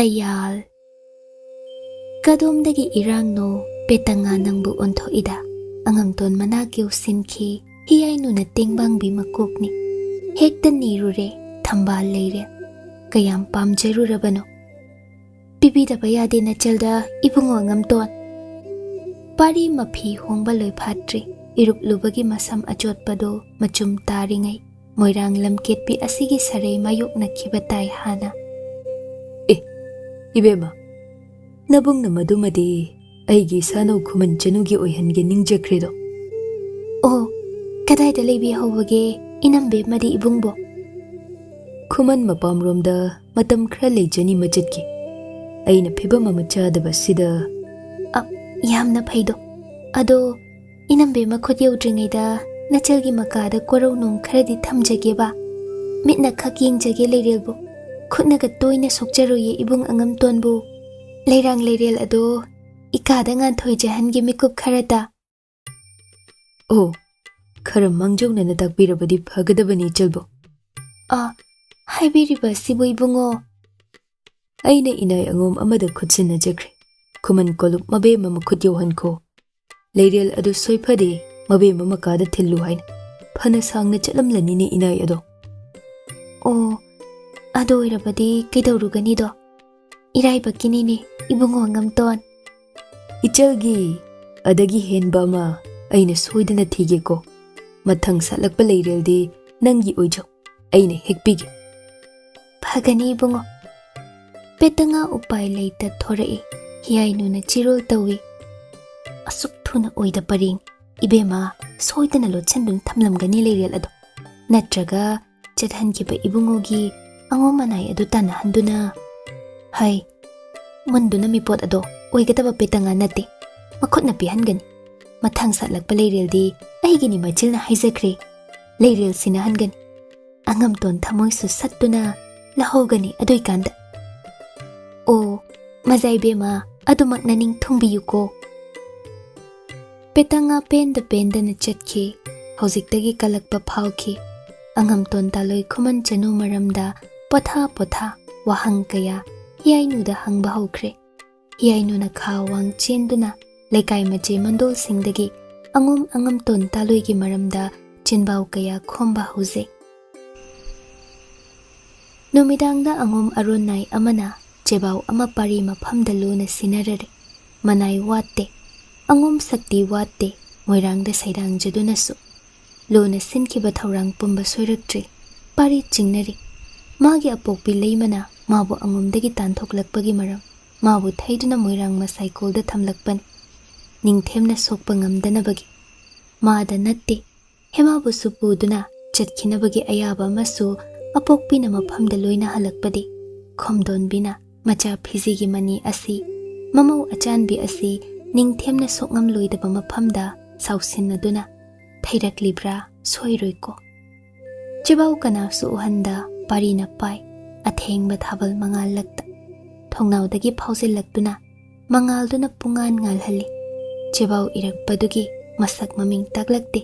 Tayal Kadomdagi irangno petanga nangbu ontho ida angamton managyo sinki hiyay no na tingbang bimakukni hekta nirure thambal leire kayam pamjarurabano pibidaba yade nachalda ibungo angamton pari mafi hongba loi phatri iruplubagi masam ajotpado machum taringai moirang lamketpi asigi sarai mayok nakhibatai hana Ibema Nabung na madumadi aigi sanaw kuman chanugi oihange ningjagredo. Oh, kaday da laybi hawage inambe madi ibungbo. Kuman mapamromda matam khra lejani majatki. Aina phibam ama chadaba sida. Yamna phaido. Ado inambe makhut yaudringaida nachalgi makada kwaraw nung kharadi thamjageba. Mitna khak yengjage leirelbo. Khutnaga toina sokjaroye ibung angam tonbu. Leirang leirel ado ikada ngan thoi jahangi mikup kharata. Oh, khara mangjongna na takbirabadi phagadabani chalbo. Haibiriba sibu ibungo. Aina inay angom amada khutsin na jakre. Kuman kolup mabe mama khut yohanko. Leirel ado soifade mabe mama kada thillu hain. Phana sangna chalamlani ni inay ado. Oh, ado irabadi kidawrugani do. Iray bakinini ibungo angamton. Ichalgi adagi henba ma aina soidana thige ko. Mathang salakpa leireldi nangi oijo. Aina hekpige. Phagani ibungo. Petanga upay leita thorai. Hiyay nuna chirol tawi. Asuk thuna oida paring. Ibema soidana lotchandun thamlamgani leirel ado. Natraga chadhankiba ibungogi angomanay ado tanahanduna. Hay, munduna mipot ado, oigataba petanga nati. Makot na pihangani. Mathang salakpa leirel di, ay gini machil na haizakre. Leirel sinahangani. Angamton thamoy susatuna, lahogani adoy kanda. O, mazay bema, ado magnaning thungbiyu ko. Petanga penda na chatki, hauziktagi kalakpa phawki. Angamton taloy kuman chanu maramda, potha wahang kaya. Hiyay nuda hangba hawkre. Hiyay nuna khawang chenduna laikay mache mandol singdagi angamton taloy gi maramda chinbaw kaya khomba hauze. Numidangda angom aronay amana chebaw ama pari maphamda lona sinarare. Manay watte. Angom sakti watte moirangda sairang jadunasu. Lona sinkiba thawrang pumba soiraktri. Pari chingnari. Magi apokpi leimana mabu angomdagi tanthoklakpagi maram mabu thaiduna moirang ma cycle da thamlakpan ningthemna sokpa ngamdanabagi mada natte hemabu supuduna chatkinabagi ayaba masu apokpina maphamda loina halakpadi khomdon bina macha phizigi mani asi mamau achanbi asi ningthemna sokngam loidaba maphamda sausinnaduna thairaklibra soiroiko chibau kana su uhanda parina pai Athengba thabal mangal lakta. Thongnawdagi phawsil laktuna mangalduna pungan ngalhali. Chebaw irakpadugi masak maming taglakte.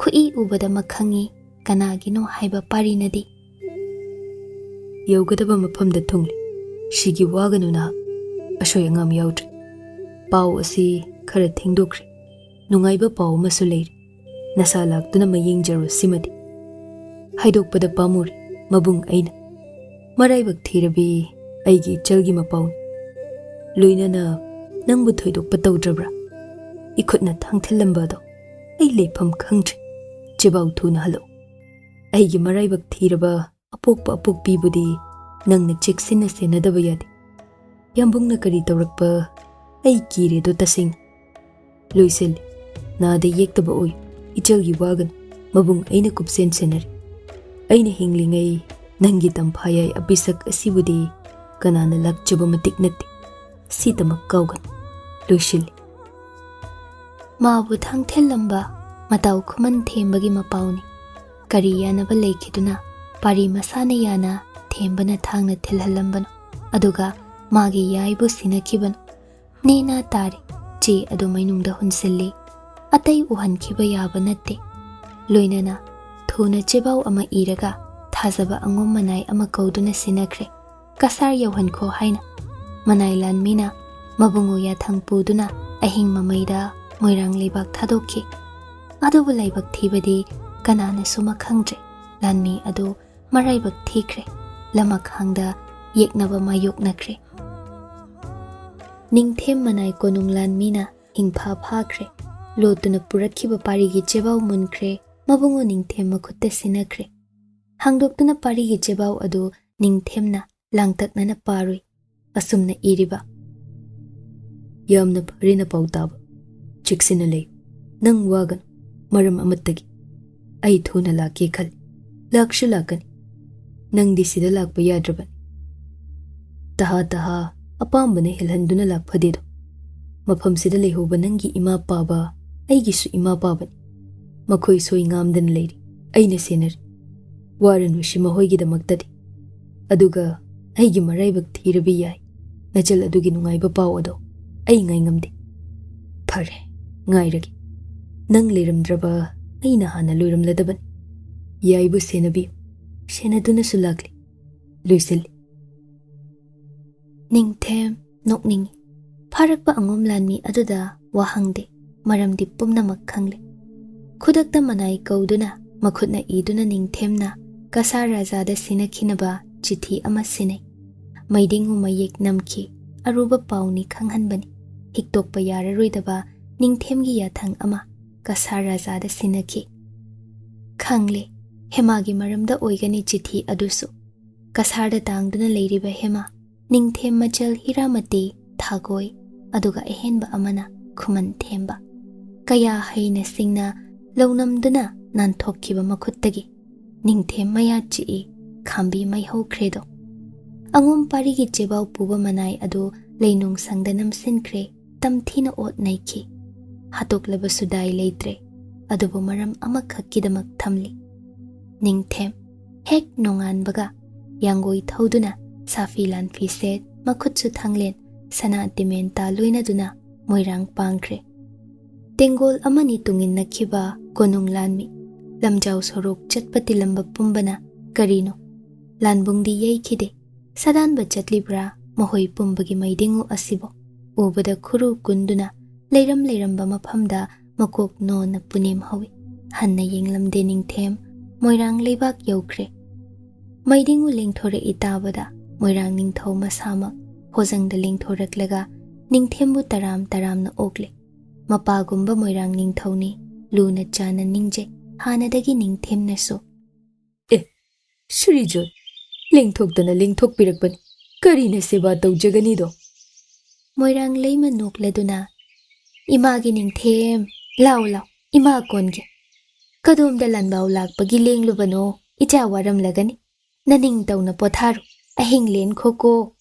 Khui ubada makhangi kanagino haiba parinadi. Yawgadaba maphamda thungli. Shigi waganu na ashoy angam yawdri. Paw asi khara thingdokri. Nungayba paw masu leiri. Nasa laktuna mayingjaru simadi. Haidokpada pamuri mabung aina. Maraibak thirabi aigi chalgi mapawn. Loinana nangbu thoidokpa tawdrabra. Ikhutna thangthilambado. Ai lepham khangtri. Chebaw thuna halo. Aigi maraibak thiraba apokpi budi nangna cheksina senadaba yadi. Yambungna kari tawrakpa ai kire do tasing. Loisel naada yektaba oy. Ichalgi wagan mabung aina kupsen senari. Aina hinglingai Nangi tampayay abisak asibudi kanana lakjaba matik nati. Sita magkaugan. Lushili. Mabu thangthilamba mataw kuman thembagi mapawni. Kari yanaba leikiduna pari masana yana thembana thangna thilhalambano. Aduga magi yaibu sinakibano. Nena tari che adu mainungda hunsilli. Atay uhankiba yaba natte. Loinana thuna chebaw ama iraga. Thazaba angom manay ama kauduna sinakre. Kasar yawhan ko haina Manay Lanmina mabungo yathang puduna ahing mamayda moirang leibak thadokhi. Adubu laibak thibadi kanana suma khangdre. Lanmi adu maraibak thikre. Lamak hangda yeknaba mayok nakre. Ningthem manay konung Lanmina hingpha phakre. Lotuna purakhiba parigi chebau munkre. Mabungo ningthem makhutta sinakre. Hangdoktuna parigi chebau adu ningthemna langtaknana parui. Asumna iriba. Yamna parina pautaba. Chiksina lay. Nang wagan. Maram amatagi. Ay thuna laki khal. Lakshu lakani. Nang disida lakpa yadraban. Taha apambana hilhanduna lakpadedo. Maphamsida lehoba nangi ima paba. Aygisu ima pabani. Makhoi soi ngamdan layri. Ayna senari. Waran wishi mahoigida magtadi. Aduga aygi maraibak thirabi yai. Najal adugi nungaiba pao ado. Ay ngay ngamdi. Pare, ngay ragi. Nang liramdraba ay nahana luiramladaban. Yaibu senabi. Senaduna sulagli. Luisili. Ningthem nokningi. Parakpa angom Lanmi aduda wahangde. Maramdi pumnamak khangli. Khudakta manay kauduna makhutna iduna ningthemna kasa rajada sinakhinaba chithi ama sinay. Maidingu mayek namki aruba pauni khanghanbani. Hiktokpa yararoidaba ningthemgi yathang ama kasa rajada sinakhi. Khangle hemagi maramda oigani chithi adusu. Kasarda tangduna leiriba hema ningthem machal hiramati thagoi aduga ehenba amana khuman themba. Kaya haina singna launamduna nanthokkiba makhuttagi. Ningthem maya chii khambi maihau kredo. Angom parigi chebau puba manay adu leinung sangda namsinkre tamthina ot naikhi. Hatoklaba sudai leitre. Adubu maram amakhakidamak thamli. Ningthem hek nonganbaga yangoi thauduna safi lanfi set makhutsu thanglen sana dimenta luinaduna moirang pangkre. Tengol amani tungin nakhiba konung Lanmi. Lamjau sorok chatpati lamba pumbana karino. Lanbungdi yaikhide. Sadanba chatlibra mahoi pumbagi maidingu asibo. Ubada khuru kunduna leiramba maphamda makok no na punim hawi. Hanna yenglamde ningthem moirang leibak yaukre. Maidingu lengthore itabada moirang ningthau masamak hojangda lengthoraklaga ningthembu taram na okle. Mapagumba moirang ningthauni luna chana ningje hanadagi ningthemna so. Shrijot. Lengthokdana lengthokpirakbani. Karina seba tawjaganido. Moirang leima nokladuna. Imagi ningthem. Lao. Ima konge. Kadomda lanbaw lakpagi lenglubano. Icha waram lagani. Naning taw na potharu. Ahing len khoko.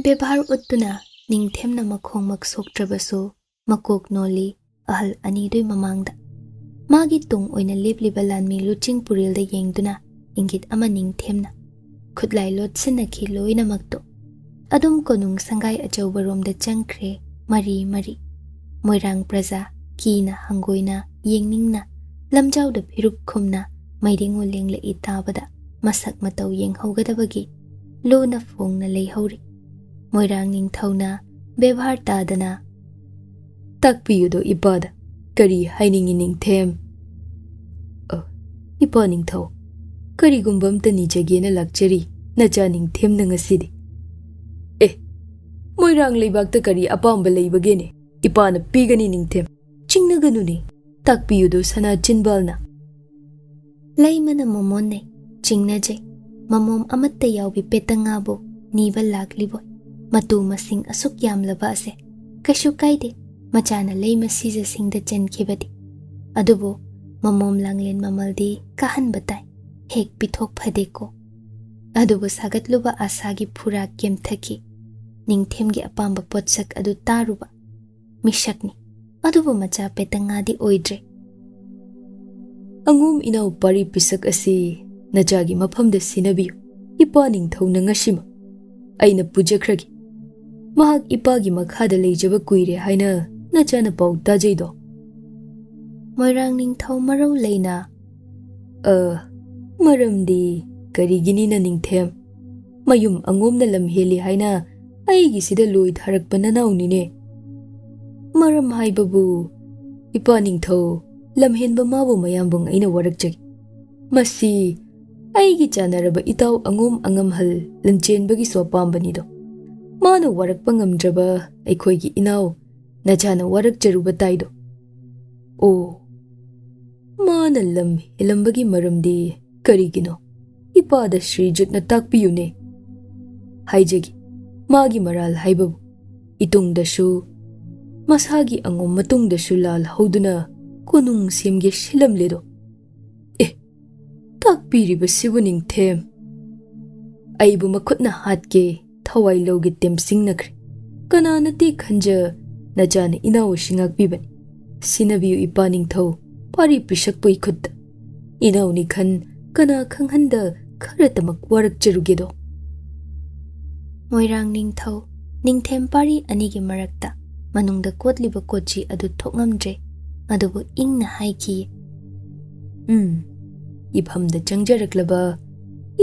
Bebhar uttuna. Ningthem na makhong maksoktrabaso. Makok noli. Ahal anidoy mamangda. Magi tung oina libliba Lanmi luching puril da yengduna. Ingit ama ningthemna. Khutlai lot sinakhi loina magto. Adum konung sangay achaubarom da changkre mari. Moirang praja kina hangoina yengningna. Lamjau da phirup khumna maidingu lengla itabada masak matau yenghaugadabagi lona phongna leihauri. Moirang ningthauna bebhar tadana. Takpiyudo ipada. Kari hainingi ningthem. Ipa ningthau. Karigumbam tani jagena lakchari nacha ningthem na ngasidi. Moirang leibakta kari apamba leibagene. Ipa na pigani ningthem. Chingnaganuni. Takpiyudo sana chinbalna. Laimana momone chingnaje. Mamom amatta yaubi petangabo niba laklibo. Matu masing asuk yamlaba ase. Kashu kaide. Machana leima siza singda chenkibadi. Adubo mamom langlen mamaldi kahan batay. Hek pithok phadeko. Adubo sagatluba asagi phura kem thaki. Ningthemgi apamba potsak adu taruba. Mishakni. Adubo macha petangadi oidre. Angum inaw pari pisak asi najagi maphamda sinabiyo. Ipa ningthau na ngashima. Aina pujakragi. Mahak ipagi makhada leijaba kuire haina nachana pau tajaido. Moirang ningthau marau leina. Maramdi karigini na ningthem. Mayum angom na lamheli haina ꯑꯩꯒꯤꯁꯤꯗ ꯂꯣꯏ ꯊꯥꯔꯛꯄ ꯅꯅꯥꯎꯅꯤꯅꯦ. ꯃꯔꯝ ꯍꯥꯏꯕꯕꯨ ꯏꯄꯥ ꯅꯤꯡꯊꯧ ꯂꯝꯍꯦꯟꯕ ꯃꯥꯕꯨ ꯃꯌꯥꯝꯕꯨꯡ ꯑꯩꯅ ꯋꯥꯔꯛꯆꯒꯦ. ꯃꯁꯤ ꯑꯩꯒꯤ ꯆꯥꯟꯅꯔꯕ ꯏꯇꯥꯎ ꯑꯉꯣꯝ ꯑꯉꯝꯍꯜ ꯂꯟꯆꯦꯟꯕꯒꯤꯁꯨ ꯑꯄꯥꯝꯕꯅꯤꯗꯣ. ꯃꯥꯅ ꯋꯥꯔꯛꯄ ꯉꯝꯗ꯭ꯔꯕ ꯑꯩꯈꯣꯏꯒꯤ ꯏꯅꯥꯎ ꯅꯆꯥꯅ ꯋꯥꯔꯛꯆꯔꯨꯕ ꯇꯥꯏꯗꯣ. ꯑꯣ, ꯃꯥꯅ ꯂꯝ ꯍꯦꯜꯂꯝꯕꯒꯤ ꯃꯔꯝꯗꯤ ꯀꯔꯤꯒꯤꯅꯣ? ꯏꯄꯥꯗ ಶ್ರೀꯖꯨꯠꯅ ꯇꯥꯛꯄꯤꯌꯨꯅꯦ. ꯍꯥꯏꯖꯒꯦ, ꯃꯥꯒꯤ ꯃꯔꯥꯜ ꯍꯥꯏꯕꯕꯨ ꯏꯇꯨꯡꯗꯁꯨ ꯃꯁꯥꯒꯤ ꯑꯉꯣꯝ ꯃꯇꯨꯡꯗꯁꯨ ꯂꯥꯜ ꯍꯧꯗꯨꯅ ꯀꯣꯅꯨꯡ ꯁꯦꯝꯒꯦ ꯁꯤꯜꯂꯝꯂꯦꯗꯣ. ꯇꯥꯛꯄꯤꯔꯤꯕꯁꯤꯕꯨ ꯅꯤꯡꯊꯦꯝ, ꯑꯩꯕꯨ ꯃꯈꯨꯠꯅ ꯍꯥꯠꯀꯦ ꯊꯋꯥꯏ ꯂꯧꯒꯦ ꯇꯦꯝꯁꯤꯡꯅꯈ꯭ꯔꯦ. ꯀꯅꯥꯅꯗꯤ ꯈꯟꯖ ꯅꯆꯥꯅ ꯏꯅꯥꯎ ꯑꯁꯤ ꯉꯥꯛꯄꯤꯕꯅꯤ. ꯁꯤꯟꯅꯕꯤꯌꯨ ꯏꯄꯥ ꯅꯤꯡꯊꯧ ꯄꯥꯔꯤ ꯄꯤꯁꯛꯄꯨ ꯏꯈꯨꯠꯇ. ꯏꯅꯥꯎꯅꯤ ꯈꯟ ꯀꯅꯥ ꯈꯪꯍꯟꯗ ꯈꯔꯇꯃꯛ ꯋꯥꯔꯛꯆꯔꯨꯒꯦꯗꯣ. ꯃꯣꯏꯔꯥꯡ ꯅꯤꯡꯊꯧ ꯅꯤꯡꯊꯦꯝ ꯄꯥꯔꯤ ꯑꯅꯤꯒꯤ ꯃꯔꯛꯇ ꯃꯅꯨꯡꯗ ꯀꯣꯠꯂꯤꯕ ꯀꯣꯠꯆꯤ ꯑꯗꯨ ꯊꯣꯛꯉꯝꯗ꯭ꯔꯦ. ꯑꯗꯨꯕꯨ ꯏꯪꯅ ꯍꯥꯏꯈꯤ, ꯏꯐꯝꯗ ꯆꯪꯖꯔꯛꯂꯕ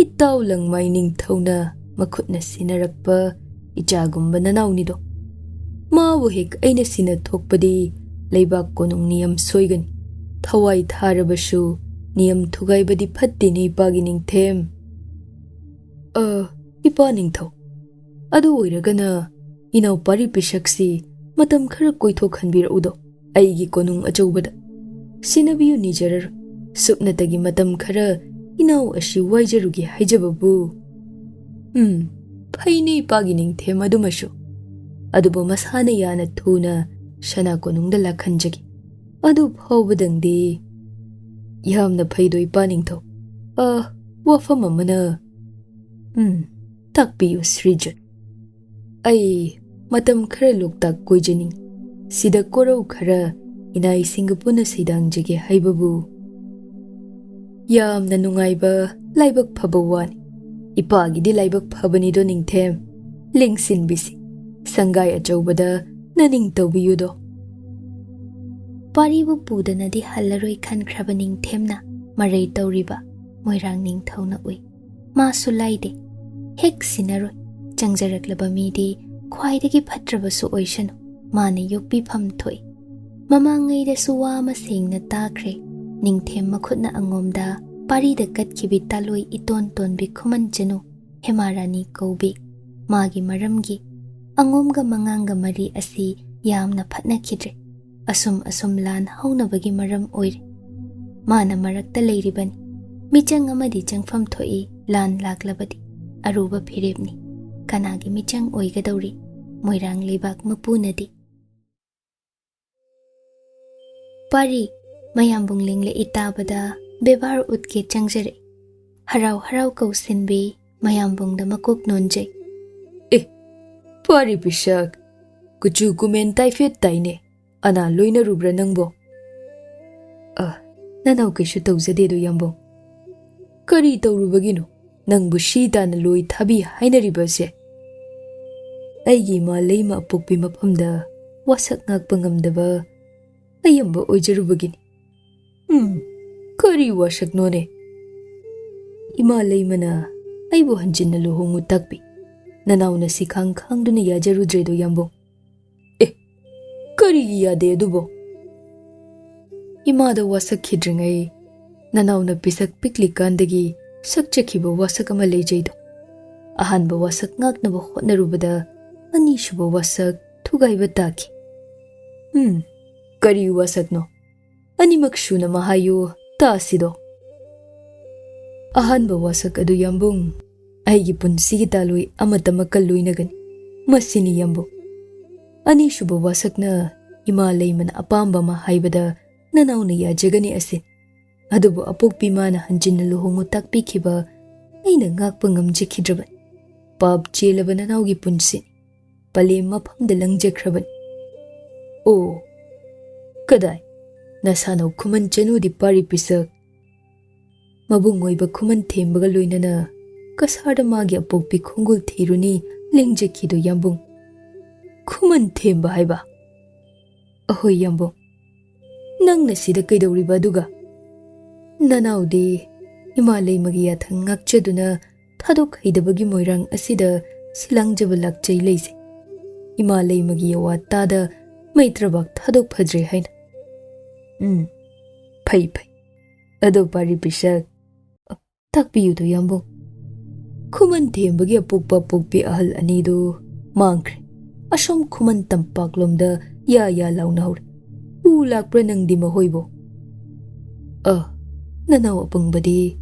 ꯏꯇꯥꯎ ꯂꯪꯃꯥꯏ ꯅꯤꯡꯊꯧꯅ ꯃꯈꯨꯠꯅ ꯁꯤꯟꯅꯔꯛꯄ ꯏꯆꯥꯒꯨꯝꯕ ꯅꯅꯥꯎꯅꯤꯗꯣ. ꯃꯥꯕꯨ ꯍꯦꯛ ꯑꯩꯅ ꯁꯤꯟꯅ ꯊꯣꯛꯄꯗꯤ ꯂꯩꯕꯥꯛ ꯀꯣꯅꯨꯡ ꯅꯤꯌꯝ ꯁꯣꯏꯒꯅꯤ. ꯊꯋꯥꯏ ꯊꯥꯔꯕꯁꯨ ꯅꯤꯌꯝ ꯊꯨꯒꯥꯏꯕꯗꯤ ꯐꯠꯇꯦꯅꯦ ꯏꯄꯥꯒꯤ ꯅꯤꯡꯊꯦꯝ. ꯏꯄꯥ ꯅꯤꯡꯊꯧ, ꯑꯗꯨ ꯑꯣꯏꯔꯒꯅ ꯏꯅꯥꯎ ꯄꯥꯔꯤ ꯄꯤꯁꯛꯁꯤ ꯃꯇꯝ ꯈꯔ ꯀꯣꯏꯊꯣꯛꯍꯟꯕꯤꯔꯛꯎꯗꯣ ꯑꯩꯒꯤ ꯀꯣꯅꯨꯡ ꯑꯆꯧꯕꯗ. ꯁꯤꯟꯅꯕꯤꯌꯨ ꯅꯤꯖꯔꯔꯣꯏ. ꯁꯨꯞꯅꯇꯒꯤ ꯃꯇꯝ ꯈꯔ ꯏꯅꯥꯎ ꯑꯁꯤ ꯋꯥꯏꯖꯔꯨꯒꯦ ꯍꯥꯏꯖꯕꯕꯨ. ꯐꯩꯅꯦ ꯏꯄꯥꯒꯤ ꯅꯤꯡꯊꯦꯝ ꯑꯗꯨꯃꯁꯨ. ꯑꯗꯨꯕꯨ ꯃꯁꯥꯅ ꯌꯥꯅ ꯊꯨꯅ ꯁꯅꯥ ꯀꯣꯅꯨꯡꯗ ꯂꯥꯛꯍꯟꯖꯒꯦ. ꯑꯗꯨ ꯐꯥꯎꯕꯗꯪꯗꯤ ꯌꯥꯝꯅ ꯐꯩꯗꯣ ꯏꯄꯥ ꯅꯤꯡꯊꯧ. ꯋꯥꯐꯝ ꯑꯃꯅ ꯇꯥꯛꯄꯤꯌꯨ ಶ್ರೀಜುꯠ. ꯑꯩ ꯃꯇꯝ ꯈꯔ ꯂꯣꯛꯇꯥꯛ ꯀꯣꯏꯖꯅꯤꯡꯉꯤ. ꯁꯤꯗ ꯀꯣꯔꯧ ꯈꯔ ꯏꯅꯥꯏꯁꯤꯡꯒ ꯄꯨꯟꯅ ꯁꯩꯗꯥꯡꯖꯒꯦ ꯍꯥꯏꯕꯕꯨ. ꯌꯥꯝꯅ ꯅꯨꯡꯉꯥꯏꯕ ꯂꯥꯏꯕꯛ ꯐꯕ ꯋꯥꯅꯤ. ꯏꯄꯥꯒꯤꯗꯤ ꯂꯥꯏꯕꯛ ꯐꯕꯅꯤꯗꯣ ꯅꯤꯡꯊꯦꯝ. ꯂꯦꯡꯁꯤꯟꯕꯤꯁꯤ ꯁꯪꯒꯥꯏ ꯑꯆꯧꯕꯗ ꯅꯅꯤꯡ ꯇꯧꯕꯤꯌꯨꯗꯣ. ꯄꯥꯔꯤꯕꯨ ꯄꯨꯗꯅꯗꯤ ꯍꯜꯂꯔꯣꯏ ꯈꯟꯈ꯭ꯔꯕ ꯅꯤꯡꯊꯦꯝꯅ ꯃꯔꯩ ꯇꯧꯔꯤꯕ ꯃꯣꯏꯔꯥꯡ ꯅꯤꯡꯊꯧꯅ ꯎꯏ. ꯃꯥꯁꯨ ꯂꯥꯏꯗꯦ. ꯍꯦꯛ ꯁꯤꯟꯅꯔꯣꯏ. ꯆꯪꯖꯔꯛꯂꯕ ꯃꯤꯗꯤ ꯈ꯭ꯋꯥꯏꯗꯒꯤ ꯐꯠꯇ꯭ꯔꯕꯁꯨ ꯑꯣꯏꯁꯅꯨ, ꯃꯥꯅ ꯌꯣꯛꯄꯤꯐꯝ ꯊꯣꯛꯏ. ꯃꯃꯥꯡꯉꯩꯗꯁꯨ ꯋꯥ ꯑꯃ ꯁꯦꯡꯅ ꯇꯥꯈ꯭ꯔꯦ. ꯅꯤꯡꯊꯦꯝ ꯃꯈꯨꯠꯅ ꯑꯉꯣꯝꯗ ꯄꯥꯔꯤꯗ ꯀꯠꯈꯤꯕꯤ ꯇꯥꯂꯣꯏ ꯏꯇꯣꯟ ꯇꯣꯟꯕꯤ ꯈꯨꯃꯟꯆꯅꯨ ꯍꯦꯃꯥꯔꯥꯅꯤ ꯀꯧꯕꯤ. ꯃꯥꯒꯤ ꯃꯔꯝꯒꯤ ꯑꯉꯣꯝꯒ ꯃꯉꯥꯡꯒ ꯃꯔꯤ ꯑꯁꯤ ꯌꯥꯝꯅ ꯐꯠꯅꯈꯤꯗ꯭ꯔꯦ. ꯑꯁꯨꯝ ꯂꯥꯟ ꯍꯧꯅꯕꯒꯤ ꯃꯔꯝ ꯑꯣꯏꯔꯦ. ꯃꯥꯅ ꯃꯔꯛꯇ ꯂꯩꯔꯤꯕꯅꯤ. ꯃꯤꯆꯪ ꯑꯃꯗꯤ ꯆꯪꯐꯝ ꯊꯣꯛꯏ. ꯂꯥꯟ ꯂꯥꯛꯂꯕꯗꯤ ꯑꯔꯨꯕ ꯐꯤꯔꯦꯞꯅꯤ. ꯀꯅꯥꯒꯤ ꯃꯤꯆꯪ ꯑꯣꯏꯒꯗꯧꯔꯤ? ꯃꯣꯏꯔꯥꯡ ꯂꯩꯕꯥꯛ ꯃꯄꯨꯅꯗꯤ. ꯄꯥꯔꯤ ꯃꯌꯥꯝꯕꯨꯡ ꯂꯦꯡꯂꯛꯏ ꯇꯥꯕꯗ ꯕꯦꯕꯥꯔ ꯎꯠꯀꯦ ꯆꯪꯖꯔꯛꯏ. ꯍꯔꯥꯎ ꯍꯔꯥꯎ ꯀꯧꯁꯤꯟꯕꯤ ꯃꯌꯥꯝꯕꯨꯡꯗ ꯃꯀꯣꯛ ꯅꯣꯟꯖꯩ. ꯄꯥꯔꯤ ꯄꯤꯁꯛ, ꯀꯨꯆꯨ ꯀꯨꯃꯦꯟ ꯇꯥꯏꯐꯦꯠ ꯇꯥꯏꯅꯦ. ꯑꯅꯥ ꯂꯣꯏꯅꯔꯨꯕ꯭ꯔꯥ ꯅꯪꯕꯣ? ꯅꯅꯥꯎ ꯀꯩꯁꯨ ꯇꯧꯖꯗꯦꯗꯣ ꯌꯥꯝꯕꯨꯡ. ꯀꯔꯤ ꯇꯧꯔꯨꯕꯒꯤꯅꯣ ꯅꯪꯕꯨ ꯁꯤ ꯇꯥꯅ ꯂꯣꯏ ꯊꯥꯕꯤ ꯍꯥꯏꯅꯔꯤꯕꯁꯦ? ꯑꯩꯒꯤ ꯏꯃꯥ ꯂꯩꯃ ꯑꯄꯣꯛꯄꯤ ꯃꯐꯝꯗ ꯋꯥꯁꯛ ꯉꯥꯛꯄ ꯉꯝꯗꯕ ꯑꯌꯥꯝꯕ ꯑꯣꯏꯖꯔꯨꯕꯒꯤꯅꯤ. ꯀꯔꯤ ꯋꯥꯁꯛꯅꯣꯅꯦ? ꯏꯃꯥ ꯂꯩꯃꯅ ꯑꯩꯕꯨ ꯍꯟꯖꯤꯟꯅ ꯂꯨꯍꯣꯡꯉꯨ ꯇꯥꯛꯄꯤ. ꯅꯅꯥꯎꯅ ꯁꯤꯈꯥꯡ ꯈꯥꯡꯗꯨꯅ ꯌꯥꯖꯔꯨꯗ꯭ꯔꯦꯗꯣ ꯌꯥꯝꯕꯨꯡ. ꯀꯔꯤꯒꯤ ꯌꯥꯗꯦ ꯑꯗꯨꯕꯣ? ꯏꯃꯥꯗ ꯋꯥꯁꯛꯈꯤꯗ꯭ꯔꯤꯉꯩ ꯅꯅꯥꯎꯅ ꯄꯤꯁꯛ ꯄꯤꯛꯂꯤꯀꯥꯟꯗꯒꯤ ꯁꯛꯆꯈꯤꯕ ꯋꯥꯁꯛ ꯑꯃ ꯂꯩꯖꯩꯗꯣ. ꯑꯍꯥꯟꯕ ꯋꯥꯁꯛ ꯉꯥꯛꯅꯕ ꯍꯣꯠꯅꯔꯨꯕꯗ ꯑꯅꯤꯁꯨꯕ ꯋꯥꯁꯛ ꯊꯨꯒꯥꯏꯕ ꯇꯥꯈꯤ. ꯀꯔꯤ ꯋꯥꯁꯛꯅꯣ? ꯑꯅꯤꯃꯛ ꯁꯨꯅ ꯃꯍꯥꯏꯌꯨ ꯇꯥꯁꯤꯗꯣ. ꯑꯍꯥꯟꯕ ꯋꯥꯁꯛ ꯑꯗꯨ ꯌꯥꯝꯕꯨꯡ, ꯑꯩꯒꯤ ꯄꯨꯟꯁꯤꯒꯤ ꯇꯥꯂꯣꯏ ꯑꯃꯇꯃꯛꯀ ꯂꯣꯏꯅꯒꯅꯤ. ꯃꯁꯤꯅꯤ ꯌꯥꯝꯕꯨꯡ. ꯑꯅꯤꯁꯨꯕ ꯋꯥꯁꯛꯅ ꯏꯃꯥ ꯂꯩꯃꯅ ꯑꯄꯥꯝꯕ ꯑꯃ ꯍꯥꯏꯕꯗ ꯅꯅꯥꯎꯅ ꯌꯥꯖꯒꯅꯤ ꯑꯁꯤꯅꯤ. ꯑꯗꯨꯕꯨ ꯑꯄꯣꯛꯄꯤ ꯃꯥꯅ ꯍꯟꯖꯤꯟꯅ ꯂꯨꯍꯣꯡꯉꯨ ꯇꯥꯛꯄꯤꯈꯤꯕ ꯑꯩꯅ ꯉꯥꯛꯄ ꯉꯝꯖꯈꯤꯗ꯭ꯔꯕꯅꯤ. ꯄꯥꯞ ꯆꯦꯜꯂꯕ ꯅꯅꯥꯎꯒꯤ ꯄꯨꯟꯁꯤꯅꯤ. ꯄꯂꯦꯝ ꯃꯐꯝꯗ ꯂꯪꯖꯈ꯭ꯔꯕꯅꯤ. ꯑꯣ, ꯀꯗꯥꯏ? ꯅꯁꯥꯅꯧ ꯈꯨꯃꯟꯆꯅꯨꯗꯤ ꯄꯥꯔꯤ ꯄꯤꯁꯛ. ꯃꯕꯨꯡ ꯑꯣꯏꯕ ꯈꯨꯃꯟ ꯊꯦꯝꯕꯒ ꯂꯣꯏꯅꯅ ꯀꯁꯥꯔꯗ ꯃꯥꯒꯤ ꯑꯄꯣꯛꯄꯤ ꯈꯣꯡꯒꯨꯜ ꯊꯤꯔꯨꯅꯤ ꯂꯦꯡꯖꯈꯤꯗꯣ ꯌꯥꯝꯕꯨꯡ. ꯈꯨꯃꯟ ꯊꯦꯝꯕ ꯍꯥꯏꯕ? ꯑꯍꯣꯏ ꯌꯥꯝꯕꯨꯡ. ꯅꯪꯅ ꯁꯤꯗ ꯀꯩꯗꯧꯔꯤꯕ ꯑꯗꯨꯒ? ꯅꯅꯥꯎꯗꯤ ꯏꯃꯥ ꯂꯩꯃꯒꯤ ꯌꯥꯊꯪ ꯉꯥꯛꯆꯗꯨꯅ ꯊꯥꯗꯣꯛ ꯍꯩꯗꯕꯒꯤ ꯃꯣꯏꯔꯥꯡ ꯑꯁꯤꯗ Silangjaba lakchai leise. Ima leimagi yawa tada maitrabak thadok phadre haina. Phai. Ado pari pisak. Takpiyu to yambung. Kuman thembagi apokpa pokpi ahal anidu mangkre. Asom kuman tampak lomda ya launa haur. Lakpra nang di mahoibo. Nanaw apangbadi.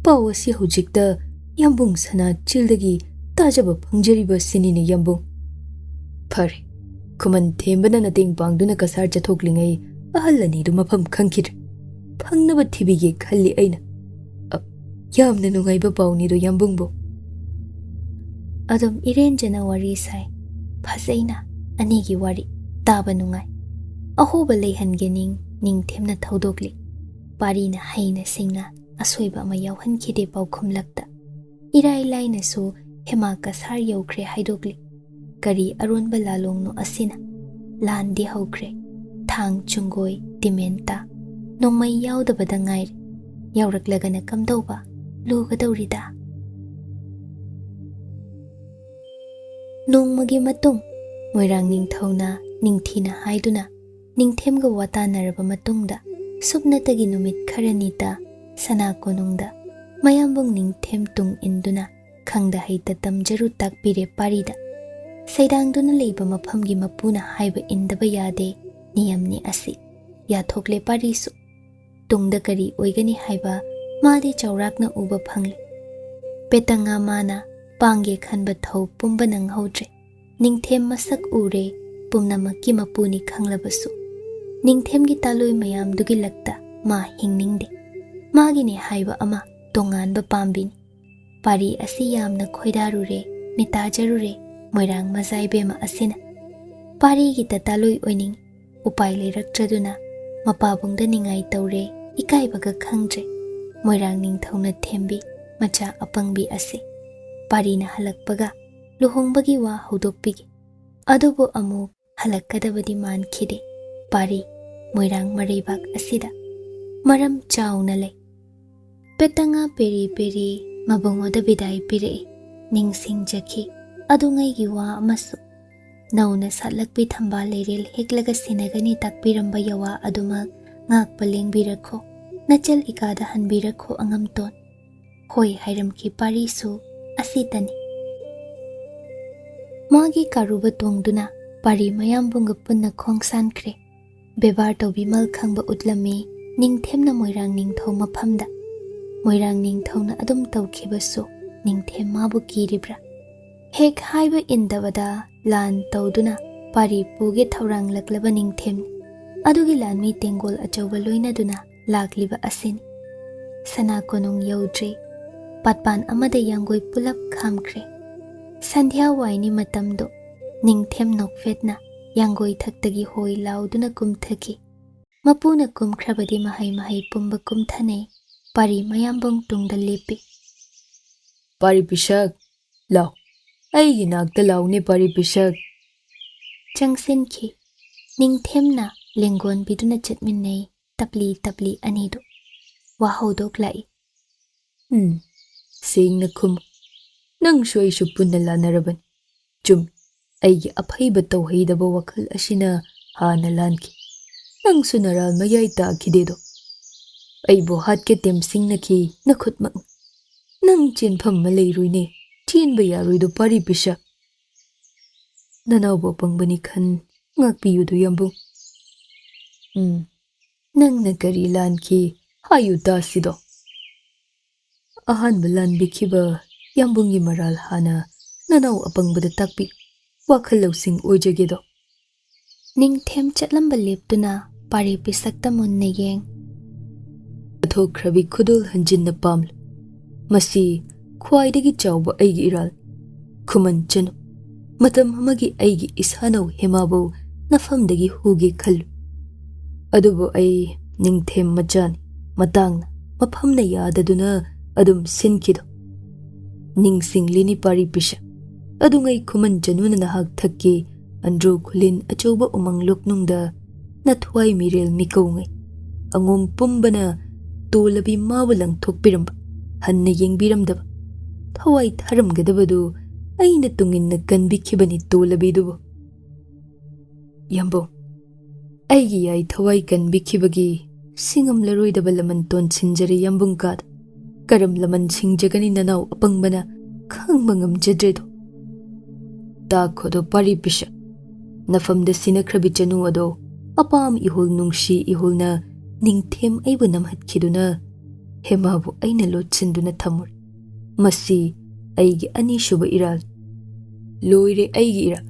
Pawasi hujikta yambung sana childagi tajaba pangjariba sinini yambung. Pare. Kuman thembana nating pangduna kasar chathoklingai ahal anidu mafam khangkir. Pangnaba thibige khalli aina. Yamna nungaiba pawnidu yambungbo. Adum irenjana wari sai. Phasaina anigi wari taba nungai. Ahoba leihangening ningthemna thodokli. Parina haina singna asoiba ama yauhankide paukhumlakta. Irai laina su hema kasar yaukre haidokli. Kari aronba lalongno asina. Landi haukre. Thang chungoi dimenta. Nongmai yaudabada ngair. Yauraklagana kamdauba. Lugadawrida. Nongmagi matung. Moirang ningthawna ningthina haiduna. Ningthemga watanaraba matungda. Subnatagi numit kharanita. Sana konungda. Mayambong ningthem tung induna. Khangda haita tamjaru takpire parida. Saidangduna leiba maphamgi mapuna haiba indaba yade. Niyamni asi. Yathokle parisu. Tungda kari oigani haiba. Maadi chaurakna uba phangli. Petanga mana pange khanba thau pumba nang haudre. Ningthem masak ure pumnamaki mapuni khanglabasu. Ningthem gi taloi mayam dugi lakta ma hingningde. Magini haiba ama tonganba pambini. Pari asi yamna khoidarure mitajarure moirang mazaibema asina. Pari gi taloi oining upai leirakchaduna mapabungda ningai taure ikaibaga khangdre. Moirang ningthawna thembi macha apangbi ase. Parina halakpaga luhongbagi wa hodokpigi. Adubo amuk halakkadabadi mankhide. Pari moirang mareibak asida. Maram chauna lay. Petanga peri mabungoda bidai pirei. Ningsingjaki adungaigi wa amasu. Nauna satlakpi thamba leirel heklaga sinagani takpiramba yawa adumak ngakpa lengbirakho. Nachal ikada hanbirakho angamton. Hoi hairamki parisu asitani. Magi karuba tongduna pari mayambunga punna khongsankre. Bebar tawbimal khangba utlami ningthemna moirang ningthaw maphamda. Moirang ningthawna adum tawkhibasu ningthem mabu kiribra. Hek haiba indabada lan tawduna pari puge thawrang laklaba ningthem. Adugi lanmi tengol achawba loinaduna lakliba asin. Sana konung yaudre. Patpan amada yanggoi pulap khamkre. Sandhya waini matamdo. Ningthem nokfetna yanggoi thaktagi hoi lauduna kumthaki. Mapuna kumkhrabadi mahai pumba kumthane. Pari mayambong tungda lepi. Pari pisak. Lau. Aigi nakta laune pari pisak. Changsinki. Ningthemna lengon biduna chatminay. Tapli anido. Wahodok lai. Sing na kum. Nang shuay shupun na lanaraban. Jum. Aigi apayba tawhaydaba WakhaL asina hana lanki. Nang sunaral mayay takidedo. Aybo hatke temsing na ki nakutmak. Nang chinpam malayruy ni. Chinba yaruy do pari pisak. Nanawba pangbanikan ngakpiyudo yambong. Nang nagari lanki hayu dasido. Ahan balan bikiba yambungi maral hana nanaw apangbada takpi WakhaL lausing ojagedo. Ningthem chatlamba leptuna pari pisakta munna yeng. Athokrabi khudul hanjin na paml. Masi khwaidagi chawba aigi iral. Kuman chanu. Matam hamagi aigi ishanaw hemabo nafamdagi hugi khalu. Adubo ay ningthem majani matangna maphamna yadaduna adum sinkido. Ningsing lini pari pisha. Adungay kuman januna nahag thakki andro khulin achawba umanglok nungda nathuay mirel mikawngay. Angom pumbana tolabi mawalang thokpiramba. Hanna yengbiramdaba. Thaway tharamgadabadu ꯑꯩꯅ ꯇꯨꯡꯏꯟꯅ ꯀꯟꯕꯤꯈꯤꯕꯅꯤ ꯇꯣꯜꯂꯕꯤꯗꯨꯕꯨ꯫ ꯌꯥꯝꯕꯨꯡ, ꯑꯩꯒꯤ ꯌꯥꯏ ꯊꯋꯥꯏ ꯀꯟꯕꯤꯈꯤꯕꯒꯤ ꯁꯤꯡꯉꯝꯂꯔꯣꯏꯗꯕ ꯂꯃꯟ ꯇꯣꯟꯁꯤꯟꯖꯔꯦ ꯌꯥꯝꯕꯨꯡ ꯀꯥꯗ꯫ ꯀꯔꯝ ꯂꯃꯟ ꯁꯤꯡꯖꯒꯅꯤ ꯅꯅꯥꯎ ꯑꯄꯪꯕꯅ ꯈꯪꯕ ꯉꯝꯖꯗ꯭ꯔꯦꯗꯣ꯫ ꯇꯥꯈꯣꯗꯣ ꯄꯥꯔꯤ ꯄꯤꯁꯛ, ꯅꯐꯝꯗ ꯁꯤꯅꯈ꯭ꯔꯕꯤ ꯆꯅꯨ ꯑꯗꯣ ꯑꯄꯥꯝ ꯏꯍꯨꯜ ꯅꯨꯡꯁꯤ ꯏꯍꯨꯜꯅ ꯅꯤꯡꯊꯦꯝ ꯑꯩꯕꯨ ꯅꯝꯍꯠꯈꯤꯗꯨꯅ ꯍꯦꯃꯥꯕꯨ ꯑꯩꯅ ꯂꯣꯠꯁꯤꯟꯗꯨꯅ ꯊꯝꯃꯨꯔꯦ꯫ ꯃꯁꯤ ꯑꯩꯒꯤ ꯑꯅꯤꯁꯨꯕ ꯏꯔꯥꯜ꯫ ꯂꯣꯏꯔꯦ ꯑꯩꯒꯤ ꯏꯔꯥꯜ꯫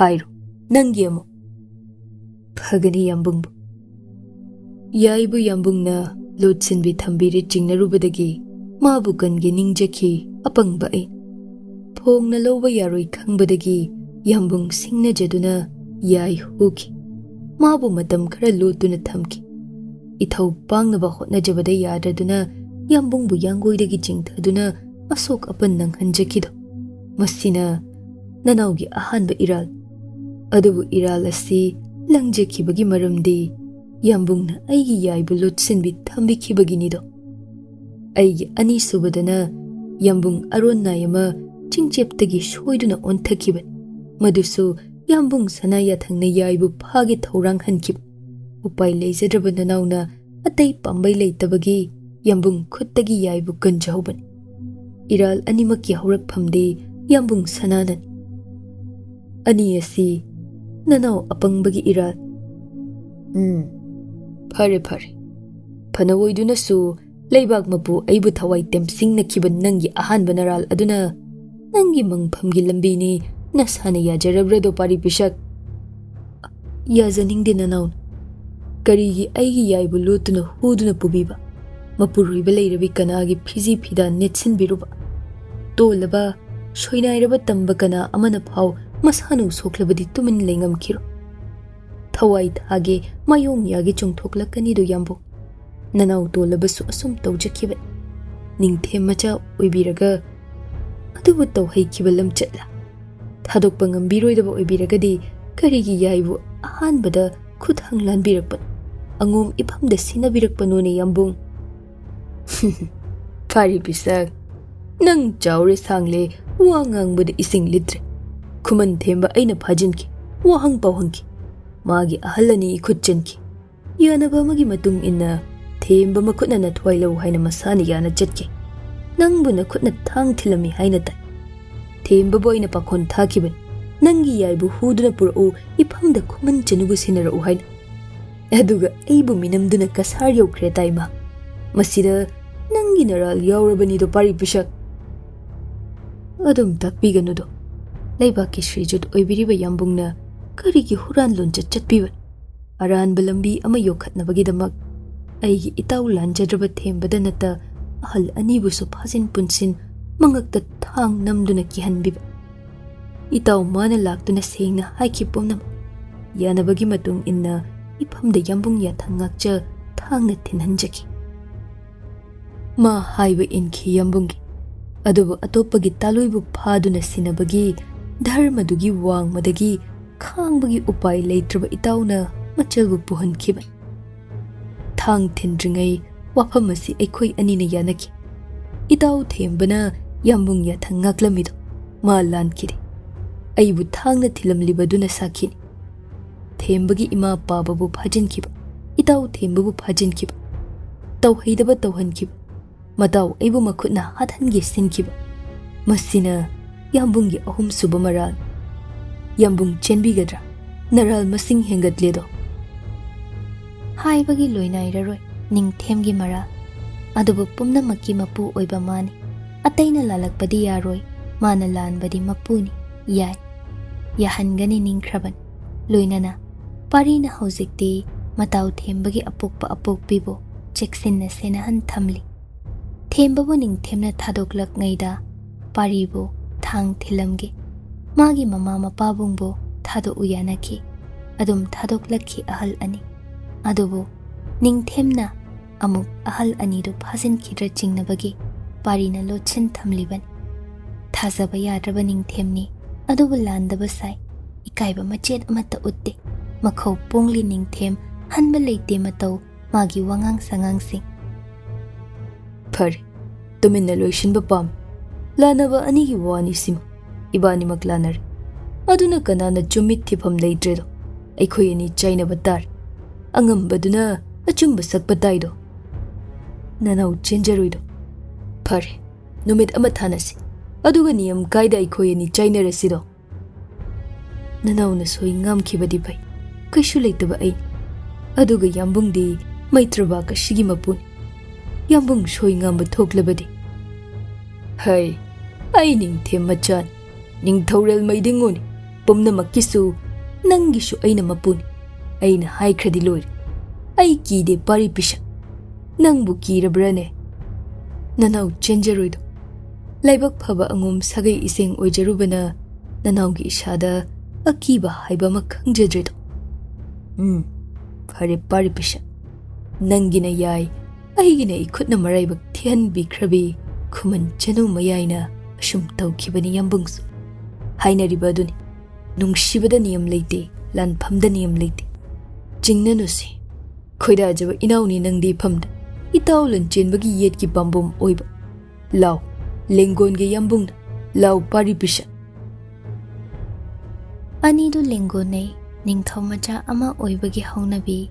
ꯍꯥꯏꯔꯣ ꯅꯪꯒꯤ ꯑꯃꯨꯛ꯫ ꯐꯒꯅꯤ ꯌꯥꯝꯕꯨꯡꯕꯨ꯫ ꯌꯥꯏꯕꯨ ꯌꯥꯝꯕꯨꯡꯅ ꯂꯣꯠꯁꯤꯟꯕꯤ ꯊꯝꯕꯤꯔꯦ ꯆꯤꯡꯅꯔꯨꯕꯗꯒꯤ ꯃꯥꯕꯨ ꯀꯟꯒꯦ ꯅꯤꯡꯖꯈꯤ ꯑꯄꯪꯕ ꯑꯩ꯫ ꯐꯣꯡꯅ ꯂꯧꯕ ꯌꯥꯔꯣꯏ ꯈꯪꯕꯗꯒꯤ ꯌꯥꯝꯕꯨꯡ ꯁꯤꯡꯅꯖꯗꯨꯅ ꯌꯥꯏ ꯍꯨꯈꯤ꯫ ꯃꯥꯕꯨ ꯃꯇꯝ ꯈꯔ ꯂꯣꯠꯇꯨꯅ ꯊꯝꯈꯤ꯫ ꯏꯊꯧ ꯄꯥꯡꯅꯕ ꯍꯣꯠꯅꯖꯕꯗ ꯌꯥꯗ꯭ꯔꯗꯨꯅ ꯌꯥꯝꯕꯨꯡꯕꯨ ꯌꯥꯡꯒꯣꯏꯗꯒꯤ ꯆꯤꯡꯊꯗꯨꯅ ꯑꯁꯣꯛ ꯑꯄꯟ ꯅꯪꯍꯟꯖꯈꯤꯗꯣ꯫ ꯃꯁꯤꯅ ꯅꯅꯥꯎꯒꯤ ꯑꯍꯥꯟꯕ ꯏꯔꯥꯜ꯫ ꯑꯗꯨꯕꯨ ꯏꯔꯥꯜ ꯑꯁꯤ ꯂꯪꯖꯈꯤꯕꯒꯤ ꯃꯔꯝꯗꯤ ꯌꯥꯝꯕꯨꯡꯅ ꯑꯩꯒꯤ ꯌꯥꯏꯕꯨ ꯂꯣꯠꯁꯤꯟꯕꯤ ꯊꯝꯕꯤꯈꯤꯕꯒꯤꯅꯤꯗꯣ꯫ ꯑꯩꯒꯤ ꯑꯅꯤꯁꯨꯕꯗꯅ ꯌꯥꯝꯕꯨꯡ ꯑꯔꯣꯟꯅꯥꯏ ꯑꯃ ꯆꯤꯡꯆꯦꯞꯇꯒꯤ ꯁꯣꯏꯗꯨꯅ ꯑꯣꯟꯊꯈꯤꯕꯅꯤ꯫ ꯃꯗꯨꯁꯨ ꯌꯥꯝꯕꯨꯡ ꯁꯅꯥ ꯌꯥꯊꯪꯅ ꯌꯥꯏꯕꯨ ꯐꯥꯒꯦ ꯊꯧꯔꯥꯡꯍꯟꯈꯤꯕ꯫ ꯎꯄꯥꯏ ꯂꯩꯖꯗ꯭ꯔꯕ ꯅꯅꯥꯎꯅ ꯑꯇꯩ ꯄꯥꯝꯕꯩ ꯂꯩꯇꯕꯒꯤ ꯌꯥꯝꯕꯨꯡ ꯈꯨꯠꯇꯒꯤ ꯌꯥꯏꯕꯨ ꯀꯟꯖꯍꯧꯕꯅꯤ꯫ ꯏꯔꯥꯜ ꯑꯅꯤꯃꯛꯀꯤ ꯍꯧꯔꯛꯐꯝꯗꯤ ꯌꯥꯝꯕꯨꯡ ꯁꯅꯥꯅꯅꯤ꯫ ꯑꯅꯤ ꯑꯁꯤ ꯅꯅꯥꯎ ꯑꯄꯪꯕꯒꯤ ꯏꯔꯥꯜ꯫ ꯐꯔꯦ ꯐꯔꯦ꯫ ꯐꯅ ꯑꯣꯏꯗꯨꯅꯁꯨ ꯂꯩꯕꯥꯛ ꯃꯄꯨ ꯑꯩꯕꯨ ꯊꯋꯥꯏ ꯇꯦꯝꯁꯤꯡꯅꯈꯤꯕ ꯅꯪꯒꯤ ꯑꯍꯥꯟꯕ ꯅꯔꯥꯜ ꯑꯗꯨꯅ ꯅꯪꯒꯤ ꯃꯪꯐꯝꯒꯤ ꯂꯝꯕꯤꯅꯤ ꯅꯁꯥꯅ ꯌꯥꯖꯔꯕ꯭ꯔꯗꯣ ꯄꯥꯔꯤ ꯄꯤꯁꯛ? ꯌꯥꯖꯅꯤꯡꯗꯦ ꯅꯅꯥꯎꯅ꯫ ꯀꯔꯤꯒꯤ ꯑꯩꯒꯤ ꯌꯥꯏꯕꯨ ꯂꯣꯠꯇꯨꯅ ꯍꯨꯗꯨꯅ ꯄꯨꯕꯤꯕ? ꯃꯄꯨꯔꯣꯏꯕ ꯂꯩꯔꯕꯤ ꯀꯅꯥꯒꯤ ꯐꯤꯖꯤ ꯐꯤꯗꯥ ꯅꯦꯠꯁꯤꯟꯕꯤꯔꯨꯕ? ꯇꯣꯜꯂꯕ ꯁꯣꯏꯅꯥꯏꯔꯕ ꯇꯝꯕ ꯀꯅꯥ ꯑꯃꯅ ꯐꯥꯎ ꯃꯁꯥꯅꯨ ꯁꯣꯛꯂꯕꯗꯤ ꯇꯨꯃꯤꯟ ꯂꯩꯉꯝꯈꯤꯔꯣ? ꯊꯋꯥꯏ ꯊꯥꯒꯦ ꯃꯥꯌꯣꯡ ꯌꯥꯒꯦ ꯆꯣꯡꯊꯣꯛꯂꯛꯀꯅꯤꯗꯣ ꯌꯥꯝꯕꯨꯡ꯫ ꯅꯅꯥꯎ ꯇꯣꯜꯂꯕꯁꯨ ꯑꯁꯨꯝ ꯇꯧꯖꯈꯤꯕꯅꯤ꯫ ꯅꯤꯡꯊꯦꯝ ꯃꯆꯥ ꯑꯣꯏꯕꯤꯔꯒ ꯑꯗꯨꯕꯨ ꯇꯧꯍꯩꯈꯤꯕ ꯂꯝꯆꯠꯂ? ꯊꯥꯗꯣꯛꯄ ꯉꯝꯕꯤꯔꯣꯏꯗꯕ ꯑꯣꯏꯕꯤꯔꯒꯗꯤ ꯀꯔꯤꯒꯤ ꯌꯥꯏꯕꯨ ꯑꯍꯥꯟꯕꯗ ꯈꯨꯠꯊꯥꯡ ꯂꯥꯟꯕꯤꯔꯛꯄꯅꯣ? ꯑꯉꯣꯝ ꯏꯐꯝꯗ ꯁꯤꯟꯅꯕꯤꯔꯛꯄꯅꯣꯅꯦ ꯌꯥꯝꯕꯨꯡ꯫ ꯄꯥꯔꯤ ꯄꯤꯁꯛ, ꯅꯪ ꯆꯥꯎꯔꯦ ꯁꯥꯡꯂꯦ ꯋꯥ ꯉꯥꯡꯕꯗ ꯏꯁꯤꯡ ꯂꯤꯇ꯭ꯔꯦ꯫ ꯈꯨꯃꯟ ꯊꯦꯝꯕ ꯑꯩꯅ ꯐꯥꯖꯤꯟꯈꯤ, ꯋꯥꯍꯪ ꯄꯥꯎꯍꯪꯈꯤ꯫ ꯃꯥꯒꯤ ꯑꯍꯜ ꯑꯅꯤ ꯈꯨꯠ ꯆꯟꯈꯤ꯫ ꯌꯥꯅꯕ ꯑꯃꯒꯤ ꯃꯇꯨꯡ ꯏꯟꯅ ꯊꯦꯝꯕ ꯃꯈꯨꯠꯅ ꯅꯊ꯭ꯋꯥꯏ ꯂꯧ ꯍꯥꯏꯅ ꯃꯁꯥꯅ ꯌꯥꯅ ꯆꯠꯈꯤ꯫ ꯅꯪꯕꯨ ꯅꯈꯨꯠꯅ ꯊꯥꯡ ꯊꯤꯜꯂꯝꯃꯤ ꯍꯥꯏꯅ ꯇꯥꯏ꯫ ꯊꯦꯝꯕꯕꯨ ꯑꯩꯅ ꯄꯥꯈꯣꯟ ꯊꯥꯈꯤꯕꯅꯤ ꯅꯪꯒꯤ ꯌꯥꯏꯕꯨ ꯍꯨꯗꯨꯅ ꯄꯨꯔꯛꯎ ꯏꯐꯝꯗ ꯈꯨꯃꯟ ꯆꯅꯨꯕꯨ ꯁꯤꯟꯅꯔꯛꯎ ꯍꯥꯏꯅ꯫ ꯑꯗꯨꯒ ꯑꯩꯕꯨ ꯃꯤꯅꯝꯗꯨꯅ ꯀꯁꯥꯔ ꯌꯧꯈ꯭ꯔꯦ ꯇꯥꯏ ꯃꯥ꯫ ꯃꯁꯤꯗ ꯅꯪꯒꯤ ꯅꯔꯥꯜ ꯌꯥꯎꯔꯕꯅꯤꯗꯣ ꯄꯥꯔꯤ ꯄꯤꯁꯛ꯫ ꯑꯗꯨꯝ ꯇꯥꯛꯄꯤꯒꯅꯨꯗꯣ꯫ ꯂꯩꯕꯥꯛꯀꯤ ꯁ꯭ꯔꯤꯖꯨꯠ ꯑꯣꯏꯕꯤꯔꯤꯕ ꯌꯥꯝꯕꯨꯡꯅ ꯀꯔꯤꯒꯤ ꯍꯨꯔꯥꯟ ꯂꯣꯟꯆꯠ ꯆꯠꯄꯤꯕꯅꯣ? ꯑꯔꯥꯟꯕ ꯂꯝꯕꯤ ꯑꯃ ꯌꯣꯛꯈꯠꯅꯕꯒꯤꯗꯃꯛ ꯑꯩꯒꯤ ꯏꯇꯥꯎ ꯂꯥꯟꯖꯗ꯭ꯔꯕ ꯊꯦꯝꯕꯗ ꯅꯠꯇ ꯑꯍꯜ ꯑꯅꯤꯕꯨꯁꯨ ꯐꯥꯖꯤꯟ ꯄꯨꯟꯁꯤꯟ ꯃꯉꯛꯇ ꯊꯥꯡ ꯅꯝꯗꯨꯅ ꯀꯤꯍꯟꯕꯤꯕ꯫ ꯏꯇꯥꯎ ꯃꯥꯅ ꯂꯥꯛꯇꯨꯅ ꯁꯦꯡꯅ ꯍꯥꯏꯈꯤ ꯄꯨꯝꯅꯃꯛ꯫ ꯌꯥꯅꯕꯒꯤ ꯃꯇꯨꯡ ꯏꯟꯅ ꯏꯐꯝꯗ ꯌꯥꯝꯕꯨꯡ ꯌꯥꯊꯪ ꯉꯥꯛꯆ ꯊꯥꯡꯅ ꯊꯤꯟꯍꯟꯖꯈꯤ꯫ ꯃꯥ ꯍꯥꯏꯕ ꯏꯟꯈꯤ ꯌꯥꯝꯕꯨꯡꯒꯤ꯫ ꯑꯗꯨꯕꯨ ꯑꯇꯣꯞꯄꯒꯤ ꯇꯥꯂꯣꯏꯕꯨ ꯐꯥꯗꯨꯅ ꯁꯤꯟꯅꯕꯒꯤ ꯙꯔꯃꯗꯨꯒꯤ ꯋꯥꯡꯃꯗꯒꯤ ꯈꯥꯡꯕꯒꯤ ꯎꯄꯥꯏ ꯂꯩꯇ꯭ꯔꯕ ꯏꯇꯥꯎꯅ ꯃꯆꯜꯕꯨ ꯄꯨꯍꯟꯈꯤꯕꯅꯤ꯫ ꯊꯥꯡ ꯊꯤꯟꯗ꯭ꯔꯤꯉꯩ ꯋꯥꯐꯝ ꯑꯁꯤ ꯑꯩꯈꯣꯏ ꯑꯅꯤꯅ ꯌꯥꯅꯈꯤ꯫ ꯏꯇꯥꯎ ꯊꯦꯝꯕꯅ ꯌꯥꯝꯕꯨꯡ ꯌꯥꯊꯪ ꯉꯥꯛꯂꯝꯃꯤꯗꯣ ꯃꯥ ꯂꯥꯟꯈꯤꯗꯦ꯫ ꯑꯩꯕꯨ ꯊꯥꯡꯅ ꯊꯤꯜꯂꯝꯂꯤꯕꯗꯨꯅ ꯁꯥꯈꯤꯅꯤ꯫ ꯊꯦꯝꯕꯒꯤ ꯏꯃꯥ ꯄꯥꯕꯕꯨ ꯐꯥꯖꯤꯟꯈꯤꯕ, ꯏꯇꯥꯎ ꯊꯦꯝꯕꯕꯨ ꯐꯥꯖꯤꯟꯈꯤꯕ, ꯇꯧꯍꯩꯗꯕ ꯇꯧꯍꯟꯈꯤꯕ, ꯃꯇꯥꯎ ꯑꯩꯕꯨ ꯃꯈꯨꯠꯅ ꯍꯥꯠꯍꯟꯒꯦ ꯁꯤꯟꯈꯤꯕ, ꯃꯁꯤꯅ ꯌꯥꯝꯕꯨꯡꯒꯤ ꯑꯍꯨꯝꯁꯨꯕ ꯃꯔꯥꯜ꯫ ꯌꯥꯝꯕꯨꯡ ꯆꯦꯟꯕꯤꯒꯗ꯭ꯔꯥ? ꯅꯔꯥꯜ ꯃꯁꯤꯡ ꯍꯦꯟꯒꯠꯂꯦꯗꯣ꯫ ꯍꯥꯏꯕꯒꯤ ꯂꯣꯏꯅꯥꯏꯔꯔꯣꯏ ꯅꯤꯡꯊꯦꯝꯒꯤ ꯃꯔꯥꯜ꯫ ꯑꯗꯨꯕꯨ ꯄꯨꯝꯅꯃꯛꯀꯤ ꯃꯄꯨ ꯑꯣꯏꯕ ꯃꯥꯅꯤ꯫ ꯑꯇꯩꯅ ꯂꯥꯜꯂꯛꯄꯗꯤ ꯌꯥꯔꯣꯏ, ꯃꯥꯅ ꯂꯥꯟꯕꯗꯤ ꯃꯄꯨꯅꯤ, ꯌꯥꯏ꯫ ꯌꯥꯍꯟꯒꯅꯤ ꯅꯤꯡꯈ꯭ꯔꯕꯅꯤ꯫ ꯂꯣꯏꯅꯅ ꯄꯥꯔꯤꯅ ꯍꯧꯖꯤꯛꯇꯤ ꯃꯇꯥꯎ ꯊꯦꯝꯕꯒꯤ ꯑꯄꯣꯛꯄ ꯑꯄꯣꯛꯄꯤꯕꯨ ꯆꯦꯛꯁꯤꯟꯅ ꯁꯦꯟꯅꯍꯟ ꯊꯝꯂꯤ꯫ ꯊꯦꯝꯕꯕꯨ ꯅꯤꯡꯊꯦꯝꯅ ꯊꯥꯗꯣꯛꯂꯛꯉꯩꯗ ꯄꯥꯔꯤꯕꯨ ꯊꯥꯡ ꯊꯤꯜꯂꯝꯒꯦ꯫ ꯃꯥꯒꯤ ꯃꯃꯥ ꯃꯄꯥꯕꯨꯡꯕꯨ ꯊꯥꯗꯣꯛꯎ ꯌꯥꯅꯈꯤ꯫ ꯑꯗꯨꯝ ꯊꯥꯗꯣꯛꯂꯛꯈꯤ ꯑꯍꯜ ꯑꯅꯤ꯫ ꯑꯗꯨꯕꯨ ꯅꯤꯡꯊꯦꯝꯅ ꯑꯃꯨꯛ ꯑꯍꯜ ꯑꯅꯤꯗꯨ ꯐꯥꯖꯤꯟꯈꯤꯗ꯭ꯔ ꯆꯤꯡꯅꯕꯒꯤ ꯄꯥꯔꯤꯅ ꯂꯣꯠꯁꯤꯟ ꯊꯝꯂꯤꯕꯅꯤ꯫ ꯊꯥꯖꯕ ꯌꯥꯗ꯭ꯔꯕ ꯅꯤꯡꯊꯦꯝꯅꯤ, ꯑꯗꯨꯕꯨ ꯂꯥꯟꯗꯕ ꯁꯥꯏ꯫ ꯏꯀꯥꯏꯕ ꯃꯆꯦꯠ ꯑꯃꯠꯇ ꯎꯠꯇꯦ꯫ ꯃꯈꯧ ꯄꯣꯡꯂꯤ ꯅꯤꯡꯊꯦꯝ, ꯍꯟꯕ ꯂꯩꯇꯦ ꯃꯇꯧ ꯃꯥꯒꯤ ꯋꯥꯉꯥꯡ ꯁꯉꯥꯡꯁꯤꯡ꯫ ꯐꯔꯦ, ꯇꯨꯃꯤꯟꯅ ꯂꯣꯏꯁꯤꯟꯕ ꯄꯥꯝꯃꯤ꯫ ꯂꯥꯟꯅꯕ ꯑꯅꯤꯒꯤ ꯋꯥꯅꯤ ꯁꯤꯃ꯫ Ibanimak lanare. Aduna kanana chumit thifam leitredo. Aikhoi ani chainaba tar. Angambaduna achumba sakpa taido. Nanau chenjaruido. Phare. Numit ama thanasi. Aduga niyam kaida aikhoi ani chainarasido. Nanau na soi ngamkhibadi bai. Kaishu leitaba ai. Aduga yambungdi maitraba ka shigi mapun. Yambung soi ngamba thoklabadi. Hai. Ai ning them machan. Ning thorel maidingoni. Pumna makisu. Nangishu aina mapun. Aina hai kradi loir. Ai ki de pari pisha. Nangbu kirabrane. Nanau chenjaruido. Laibak phaba angum sagai iseng oijarubana. Nanau gi ishada akiba haiba makangjadrido. Phare pari pisha. Nangina yai. Aigina ikhutna maraibak thian bikrabi. Kuman chanu mayaina. Ashum tawkibani yambungsu. Hainariba aduni. Nungshibada niyam leite. Lan phamda niyam leite. Jingnanusi. Khoida ajaba inauni nangdi phamda. Itaw Lanchenbagi yetki bambum oiba. Lau. Lengonge yambungna. Lau pari pisha. Anidu lengonai. Ningthau macha ama oibagi haunabi.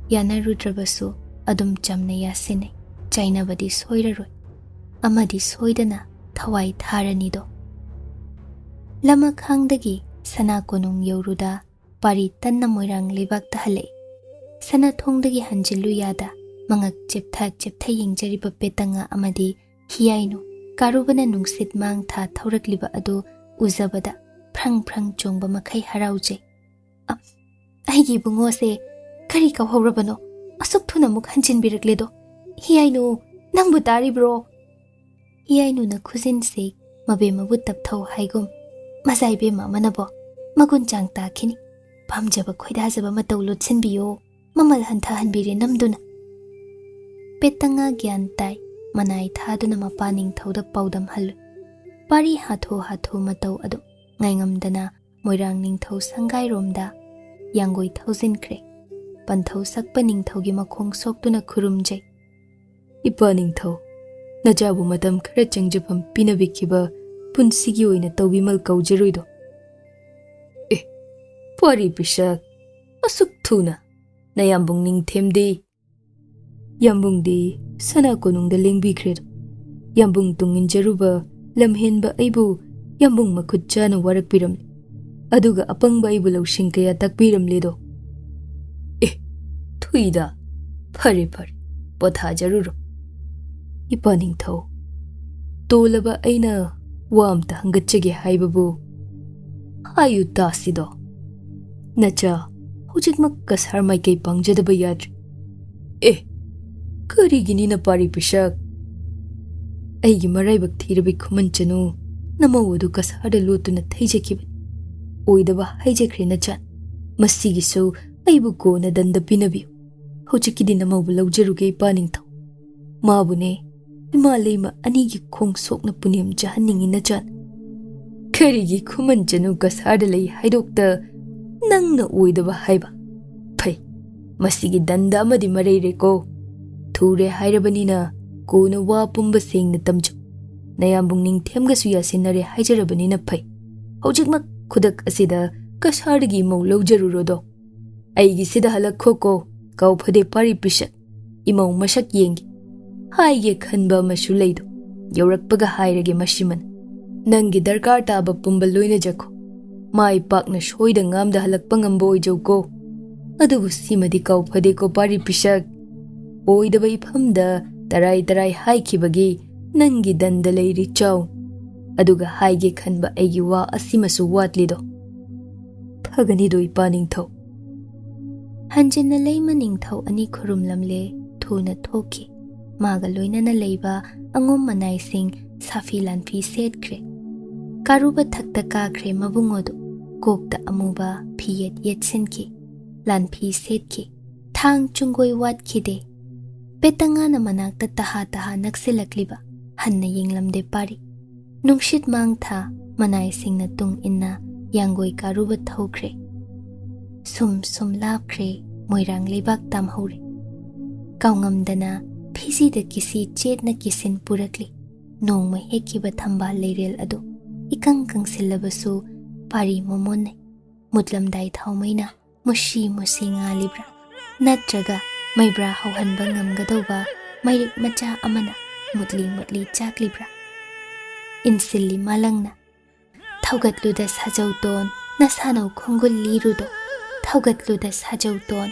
Yanarudrabasu. Adum chamna yasinai. Chainabadi soiraroi. Amadi soidana. Thawai tharanido. Lama khangdagi sana konung yoruda pari tanna moirang lebak tahalei. Sana thongdagi hanjilu yada mangak cheptha yengjariba petanga amadi hiyainu karubana nungsit mang tha thaurakliba adu uzabada phrang chongba makhai harauje. Aigi bungo se kari ka horabano asuk thuna muk hanjin birakledo. Hiyainu nangbu taribro. Hiyainu na khuzin se mabe mabu tapthau haigum. Mazai be manabo magun chang takhini. Pamjaba khoidajaba matau lotsinbiyo. Mamal hantha hanbire namduna. Petanga gyan tai manai thaduna mapaning thauda paudam halu. Pari hatho matau adu ngaingamdana moirang ningthau sangai romda yangoi thousand kre. Panthau sakpa ningthaugi makhong soktuna khurumjai. Ipa ningthau najabu matam khara changjapam pinabikiba punsigi oina tawbimal kaujaruido. Pari pisak asuk thuna nayambung ningthemdi. Yambung di sana konungda lengbikredo. Yambung tungin jaruba lamhenba aibu yambung makhutchana warakpiram. Aduga apangba aibu lawsing kaya takpiramledo. Thuida. Phare potha jaruro. Ipa ningthau tolaba aina wamta hangatchage haibabu hayu tasido. Nacha hujikmak kasar maikay pangjadaba yadri. Karigini na pari pisak. Aigi maraibak thirabi khumanchanu namawadu kasarda lotu na thaijakibani. Oidaba haijakre na chan. Masigisu aibu ko na danda pinabiyo. Hujikidi namawu lawjaruge ipa ningthau. Mabune Himalayma anigi khong sok na punyam jahanningi na chan. Karigi khumanchanu kasarda lai haidokta nangna oidaba haiba. Phai. Masigi danda amadi marayre ko. Thure hairabanina kona wa pumba sengna tamjo. Nayambung ningthemgasu yasinare haijarabanina phai. Hojikmak khudak asida kasardagi mau lawjarurodo. Aigi sida halakho ko kau phade pari pishat. Imau masak yengi. Haige khanba masu leido. Yaurakpaga hairage mashiman. Nangi darkar taba pumba loina jakho. Mai pakna shoida ngamda halakpa ngamba oijau ko. Adubu simadi kau phade ko pari pishat. Oidaba ifamda tarai haikibagi nangi danda leiri chaw. Aduga haige khanba aigi wa asimasu watlido. Phaganido ipa ningthau. Hanjinna leima ningthau ani khurumlamle thuna thoki. Maga loinana leiba angom manai sing safi lanfi setkre. Karuba thakta kakre mabungodu kokta amuba phiyet yetsinki. Lanfi setki. Thang chungoi watkide. Petanga na manakta taha naksilakliba hanna yinglamde pari. Nungshit mang tha manai singna tung inna yangoi karuba thokre. Sum lapkre moirang lebak tamhore. Kaungamdana phisi da kisi chet na kisin purakli. Nongma hekiba thamba leirel ado. ikang kangsilabasu pari momonay. Mutlamday thawmayna mushi ngalibra. Natraga maybra hawhanba ngamgadawba mayrik macha amana mutli chaklibra. Insilli malangna. Thawgatluda sajawton nasanaw khongul lirudo. Thawgatluda sajawton.